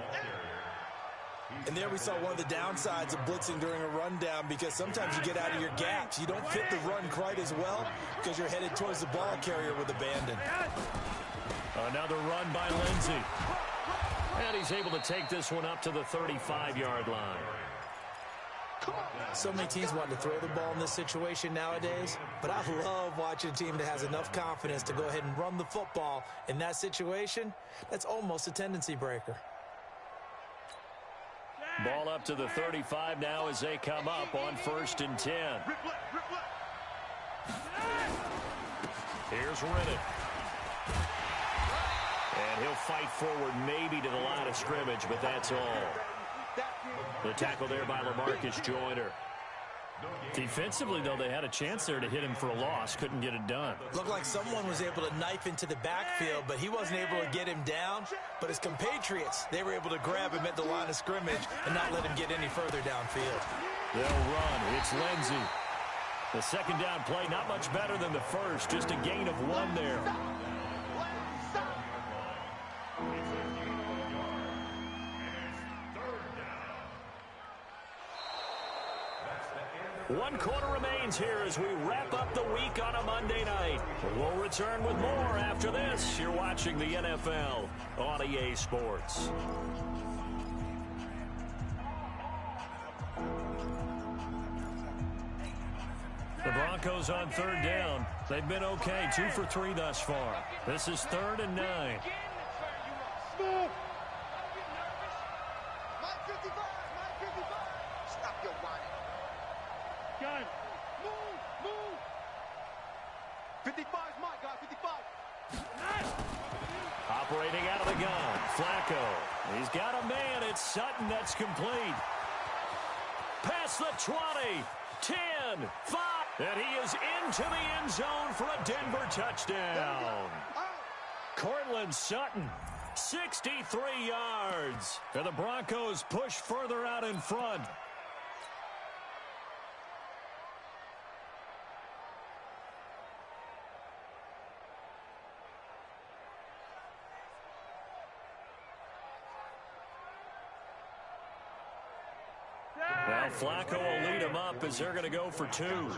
And there we saw one of the downsides of blitzing during a rundown, because sometimes you get out of your gaps. You don't fit the run quite as well because you're headed towards the ball carrier with abandon. Another run by Lindsey. And he's able to take this one up to the 35-yard line. So many teams want to throw the ball in this situation nowadays, but I love watching a team that has enough confidence to go ahead and run the football. In that situation, that's almost a tendency breaker. Ball up to the 35 now as they come up on 1st and 10. Here's Rennet. And he'll fight forward maybe to the line of scrimmage, but that's all. The tackle there by LaMarcus Joyner. Defensively, though, they had a chance there to hit him for a loss. Couldn't get it done. Looked like someone was able to knife into the backfield, but he wasn't able to get him down. But his compatriots, they were able to grab him at the line of scrimmage and not let him get any further downfield. They'll run. It's Lindsey. The second down play, not much better than the first. Just a gain of 1 there. One quarter remains here as we wrap up the week on a Monday night. We'll return with more after this. You're watching the NFL on EA Sports. The Broncos on third down. They've been okay, 2 for 3 thus far. This is 3rd and 9. Stop your whining. Got him. Move. 55's Mike, guys. 55. Operating out of the gun, Flacco. He's got a man. It's Sutton. That's complete. Past the 20, 10, 5. And he is into the end zone for a Denver touchdown. Cortland Sutton, 63 yards. And the Broncos push further out in front. Now Flacco will lead him up as they're going to go for 2. I got you.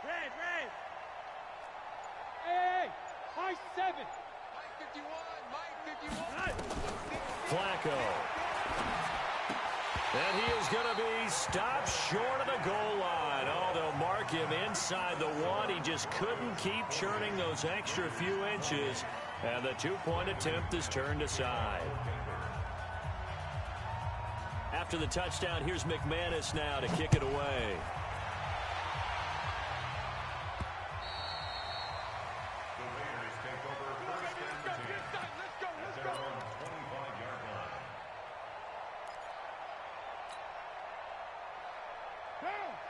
Red. Hey, high 7. Flacco. And he is going to be stopped short of the goal line. Oh, they'll mark him inside the one. He just couldn't keep churning those extra few inches. And the two-point attempt is turned aside. After the touchdown, here's McManus now to kick it away.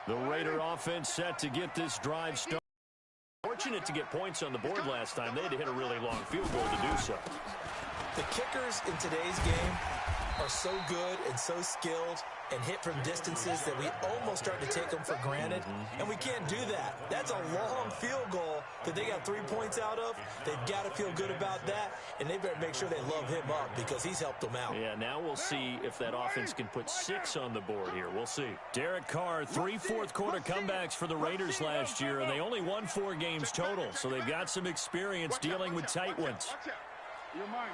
The Raider offense set to get this drive started. Fortunate to get points on the board last time. They had to hit a really long field goal to do so. The kickers in today's game are so good and so skilled and hit from distances that we almost start to take them for granted. And we can't do that. That's a long field goal that they got 3 points out of. They've got to feel good about that, and they better make sure they love him up because he's helped them out. Yeah, now we'll see if that offense can put 6 on the board here. We'll see. Derek Carr, 3 fourth-quarter comebacks for the Raiders last year, and they only won 4 games total, so they've got some experience dealing with tight ones. You're mine.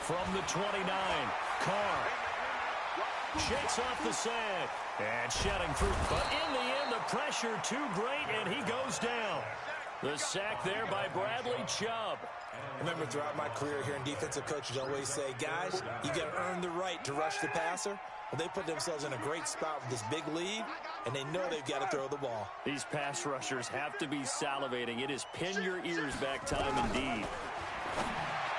From the 29, Carr shakes off the sack and shedding through. But in the end, the pressure too great, and he goes down. The sack there by Bradley Chubb. Remember, throughout my career here in defensive coaches, I always say, guys, you got to earn the right to rush the passer. Well, they put themselves in a great spot with this big lead, and they know they've got to throw the ball. These pass rushers have to be salivating. It is pin your ears back time indeed.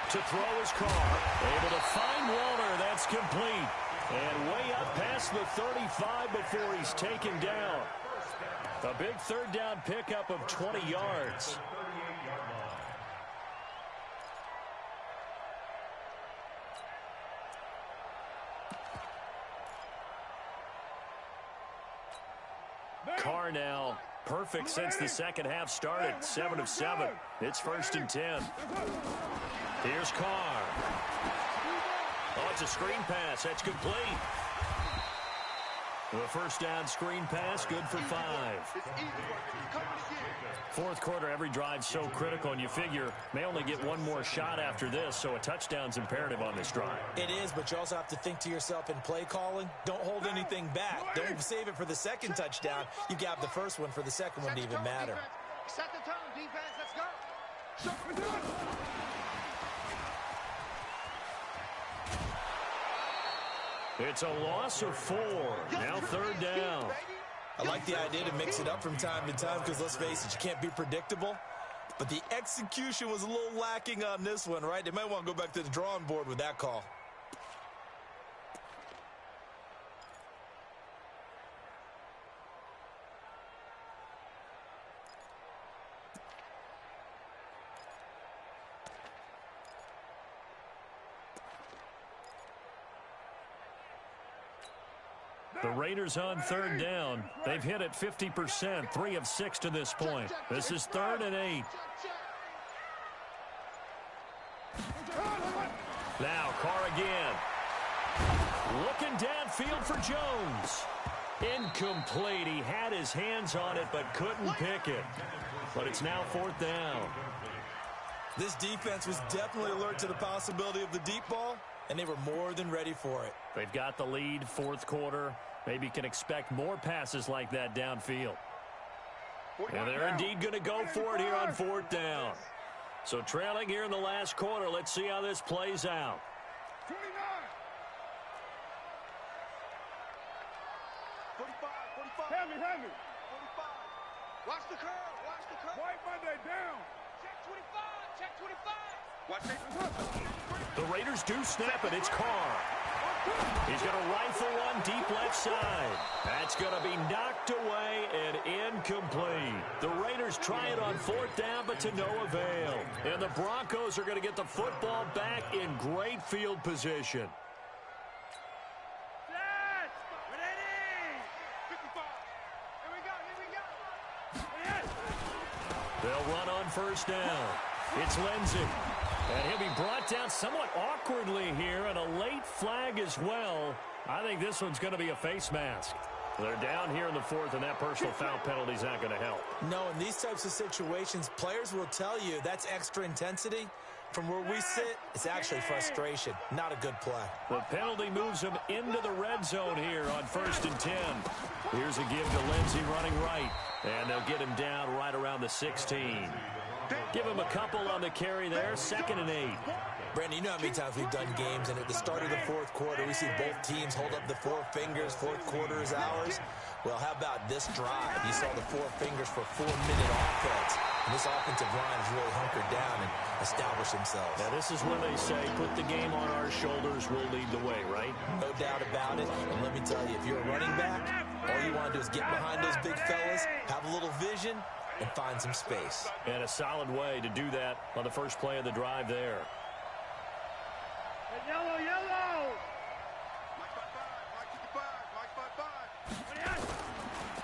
To throw his Carr. Able to find Walter. That's complete. And way up past the 35 before he's taken down. A big third down pickup of 20 yards. Carr now perfect since the second half started. 7 of 7. It's 1st and 10. Here's Carr. Oh, it's a screen pass. That's complete. The first down screen pass, good for 5. Fourth quarter, every drive's so critical, and you figure may only get one more shot after this, so a touchdown's imperative on this drive. It is, but you also have to think to yourself in play calling, don't hold anything back. Don't save it for the second touchdown. You got the first one for the second one to even matter. Set the tone, defense. Let's go. It's a loss of 4. Now 3rd down. I like the idea to mix it up from time to time because, let's face it, you can't be predictable. But the execution was a little lacking on this one, right? They might want to go back to the drawing board with that call. The Raiders on 3rd down. They've hit it 50%, 3 of 6 to this point. This is 3rd and 8. Now Carr again. Looking downfield for Jones. Incomplete. He had his hands on it but couldn't pick it. But it's now 4th down. This defense was definitely alert to the possibility of the deep ball, and they were more than ready for it. They've got the lead, 4th quarter. Maybe can expect more passes like that downfield. And they're indeed going to go for it here on 4th down. So trailing here in the last quarter. Let's see how this plays out. 29. 45. Have me. 45. Watch the curve. White Monday down. Check 25. Watch it. The Raiders do snap it. It's Carr. He's going to rifle one deep left side. That's going to be knocked away and incomplete. The Raiders try it on 4th down, but to no avail. And the Broncos are going to get the football back in great field position. Set. Ready. 55. Here we go. They'll run on 1st down. It's Lindsey. And he'll be brought down somewhat awkwardly here, and a late flag as well. I think this one's going to be a face mask. They're down here in the fourth, and that personal foul penalty is not going to help. No, in these types of situations, players will tell you that's extra intensity. From where we sit, it's actually frustration, not a good play. The penalty moves him into the red zone here on 1st and 10. Here's a give to Lindsey running right, and they'll get him down right around the 16. Give him a couple on the carry there, 2nd and 8. Brandon, you know how many times we've done games, and at the start of the fourth quarter, we see both teams hold up the 4 fingers, fourth quarter is ours. Well, how about this drive? You saw the 4 fingers for 4-minute offense. And this offensive line has really hunkered down and established themselves. Now, this is where they say, put the game on our shoulders, we'll lead the way, right? No doubt about it. And let me tell you, if you're a running back, all you want to do is get behind those big fellas, have a little vision, and find some space. And a solid way to do that on the first play of the drive there. Yellow, yellow!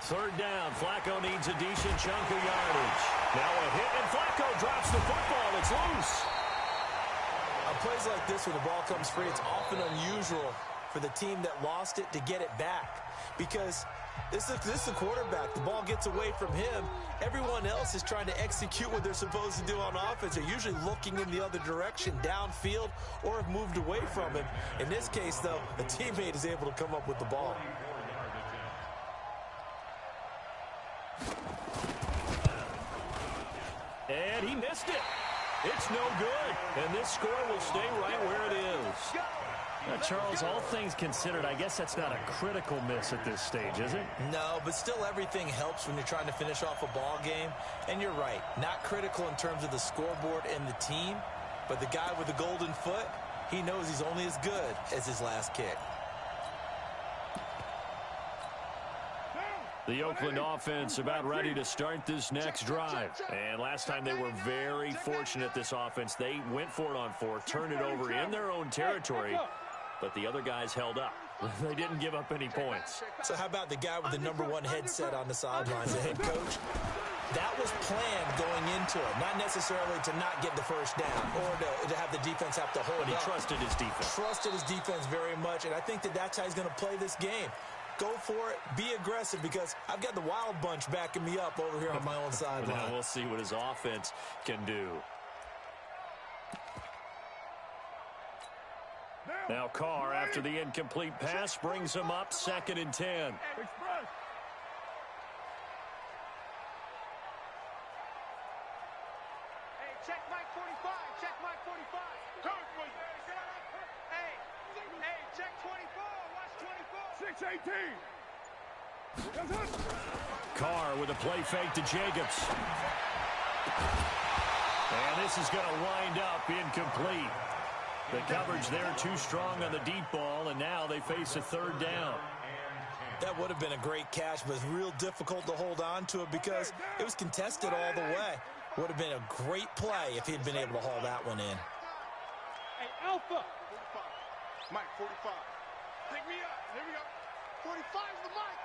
3rd down. Flacco needs a decent chunk of yardage. Now a hit, and Flacco drops the football. It's loose. On plays like this where the ball comes free, it's often unusual for the team that lost it to get it back. Because this is the quarterback. The ball gets away from him. Everyone else is trying to execute what they're supposed to do on offense. They're usually looking in the other direction, downfield, or have moved away from him. In this case, though, a teammate is able to come up with the ball. And he missed it. It's no good. And this score will stay right where it is. Now, Charles, all things considered, I guess that's not a critical miss at this stage, is it? No, but still everything helps when you're trying to finish off a ball game. And you're right, not critical in terms of the scoreboard and the team, but the guy with the golden foot, he knows he's only as good as his last kick. The Oakland offense about ready to start this next drive. And last time they were very fortunate, this offense. They went for it on 4, turned it over in their own territory, but the other guys held up. They didn't give up any points. So how about the guy with the #1 headset on the sidelines, the head coach? That was planned going into it, not necessarily to not get the first down or to have the defense have to hold But he up. trusted his defense. Trusted his defense very much, and I think that's how he's going to play this game. Go for it, be aggressive, because I've got the wild bunch backing me up over here on my own sideline. Now we'll see what his offense can do. Now Carr, after the incomplete pass, brings him up 2nd and 10. Check Mike 45. Check Mike 45. Hey, check 24. Watch 24. 6-18. Carr with a play fake to Jacobs. And this is going to wind up incomplete. The coverage there too strong on the deep ball, and now they face a 3rd down. That would have been a great catch, but it's real difficult to hold on to it because it was contested all the way. Would have been a great play if he had been able to haul that one in. Hey, Alpha. 45. Mike 45. Pick me up. Here we go. 45 is the mic.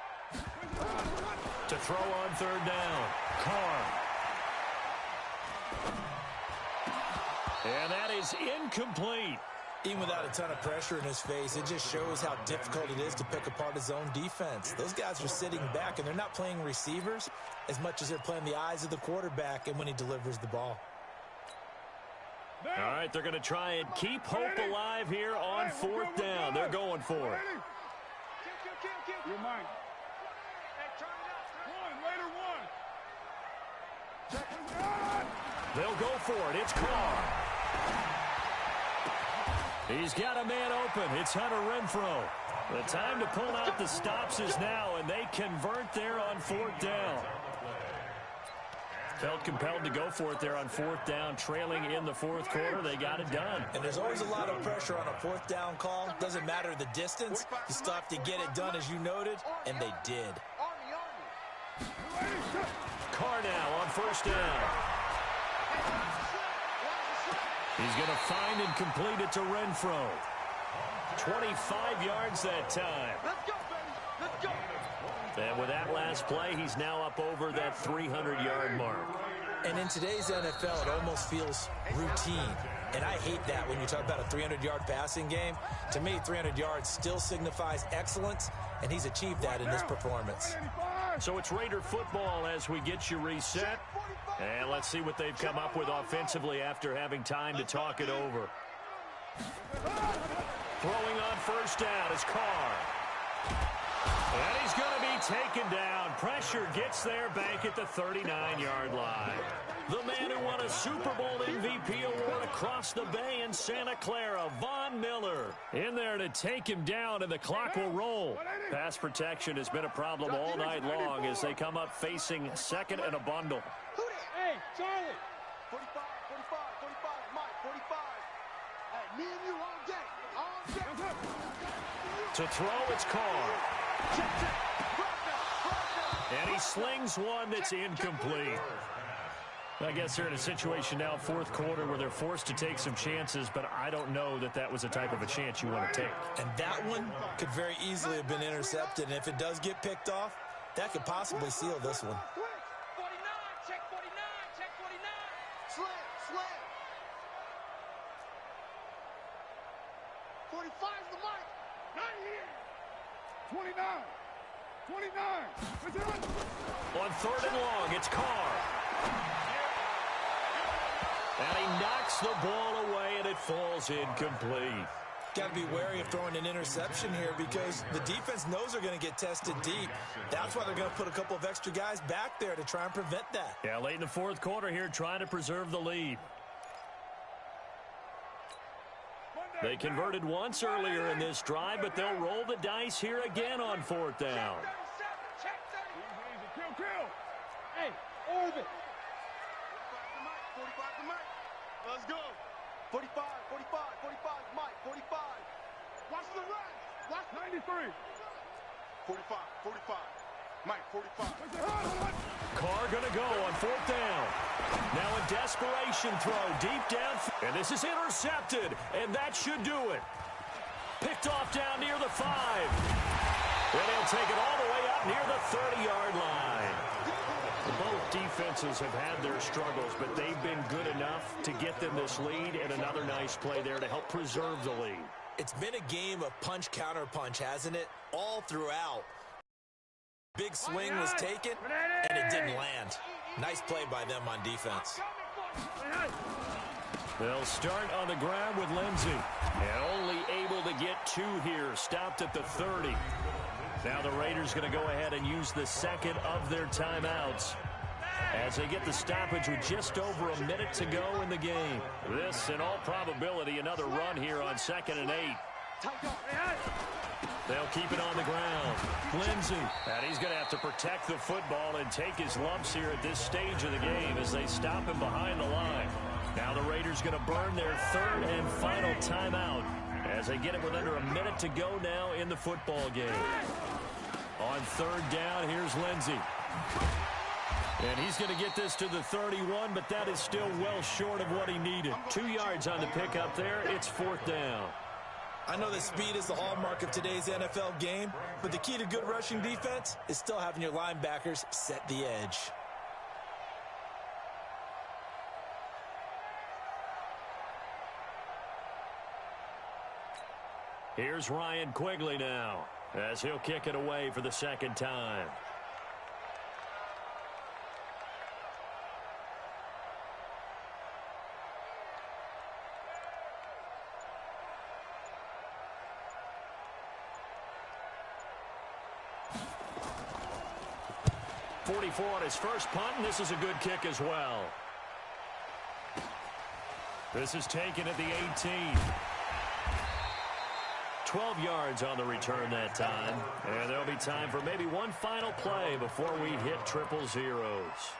To throw on 3rd down. Carr. And that is incomplete. Even without a ton of pressure in his face, it just shows how difficult it is to pick apart his own defense. Those guys are sitting back, and they're not playing receivers as much as they're playing the eyes of the quarterback and when he delivers the ball. All right, they're going to try and keep hope alive here on 4th down. They're going for it. You're mine. Hey, turn it up. One, later one. They'll go for it. It's Carr. He's got a man open. It's Hunter Renfrow. The time to pull out the stops is now, and they convert there on 4th down. Felt compelled to go for it there on 4th down, trailing in the 4th quarter. They got it done. And there's always a lot of pressure on a 4th down call. Doesn't matter the distance. You still have to get it done, as you noted, and they did. Carr now on 1st down. He's going to find and complete it to Renfrow. 25 yards that time. Let's go, baby. Let's go. And with that last play, he's now up over that 300-yard mark. And in today's NFL, it almost feels routine. And I hate that when you talk about a 300-yard passing game. To me, 300 yards still signifies excellence, and he's achieved that in this performance. So it's Raider football as we get you reset. And let's see what they've come up with offensively after having time to talk it over. Throwing on first down is Carr. And he's going to be taken down. Pressure gets there back at the 39-yard line. The man who won a Super Bowl MVP award across the bay in Santa Clara, Von Miller, in there to take him down, and the clock will roll. Pass protection has been a problem all night long as they come up facing second and a bundle. Hey, Charlie. 45, 45, 45, Mike, 45. Hey, me and you all day. All day. To throw, it's Carr. And he slings one that's incomplete. I guess they're in a situation now, fourth quarter, where they're forced to take some chances, but I don't know that that was the type of a chance you want to take. And that one could very easily have been intercepted, and if it does get picked off, that could possibly seal this one. 49, check 49, check 49. Slam. 45's the mark. Not here. 29. On third and long, it's Carr. And he knocks the ball away, and it falls incomplete. Got to be wary of throwing an interception here because the defense knows they're going to get tested deep. That's why they're going to put a couple of extra guys back there to try and prevent that. Yeah, late in the fourth quarter here, trying to preserve the lead. They converted once earlier in this drive, but they'll roll the dice here again on fourth down. Check 30. Kill. Hey, orbit. 45 to Mike. Let's go. 45, Mike, 45. Watch the run. Watch 93. 45, Mike, 45. Carr going to go on fourth down. Now a desperation throw deep down. And this is intercepted, and that should do it. Picked off down near the 5. And he'll take it all the way up near the 30-yard line. Both defenses have had their struggles, but they've been good enough to get them this lead, and another nice play there to help preserve the lead. It's been a game of punch-counter-punch, hasn't it? All throughout. Big swing was taken, and it didn't land. Nice play by them on defense. They'll start on the ground with Lindsey. And only able to get 2 here. Stopped at the 30. Now the Raiders going to go ahead and use the second of their timeouts as they get the stoppage with just over a minute to go in the game. This, in all probability, another run here on 2nd and 8. They'll keep it on the ground. Lindsey. And he's going to have to protect the football and take his lumps here at this stage of the game as they stop him behind the line. Now the Raiders going to burn their third and final timeout as they get it with under a minute to go now in the football game. On third down, here's Lindsey. And he's going to get this to the 31, but that is still well short of what he needed. 2 yards on the pickup there. It's fourth down. I know that speed is the hallmark of today's NFL game, but the key to good rushing defense is still having your linebackers set the edge. Here's Ryan Quigley now as he'll kick it away for the second time. On his first punt, and this is a good kick as well. This is taken at the 18. 12 yards on the return that time. And there'll be time for maybe one final play before we hit triple zeros.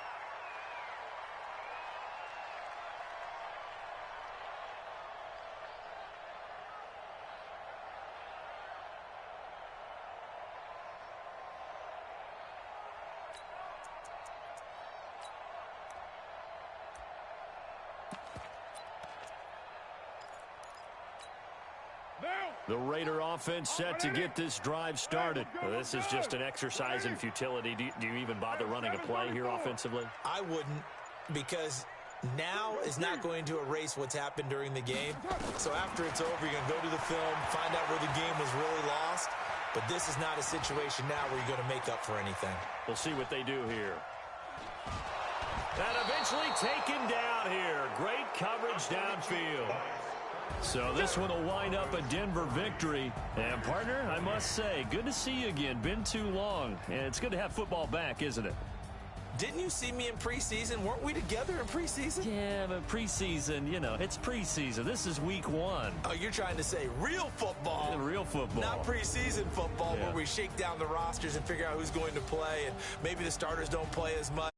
The Raider offense set to get this drive started. This is just an exercise in futility. Do you even bother running a play here offensively? I wouldn't, because now is not going to erase what's happened during the game. So after it's over, you're going to go to the film, find out where the game was really lost. But this is not a situation now where you're going to make up for anything. We'll see what they do here. And eventually taken down here. Great coverage downfield. So this one will wind up a Denver victory. And, partner, I must say, good to see you again. Been too long. And it's good to have football back, isn't it? Didn't you see me in preseason? Weren't we together in preseason? Yeah, but preseason, you know, it's preseason. This is week 1. Oh, you're trying to say real football. Yeah, real football. Not preseason football where we shake down the rosters and figure out who's going to play, and maybe the starters don't play as much.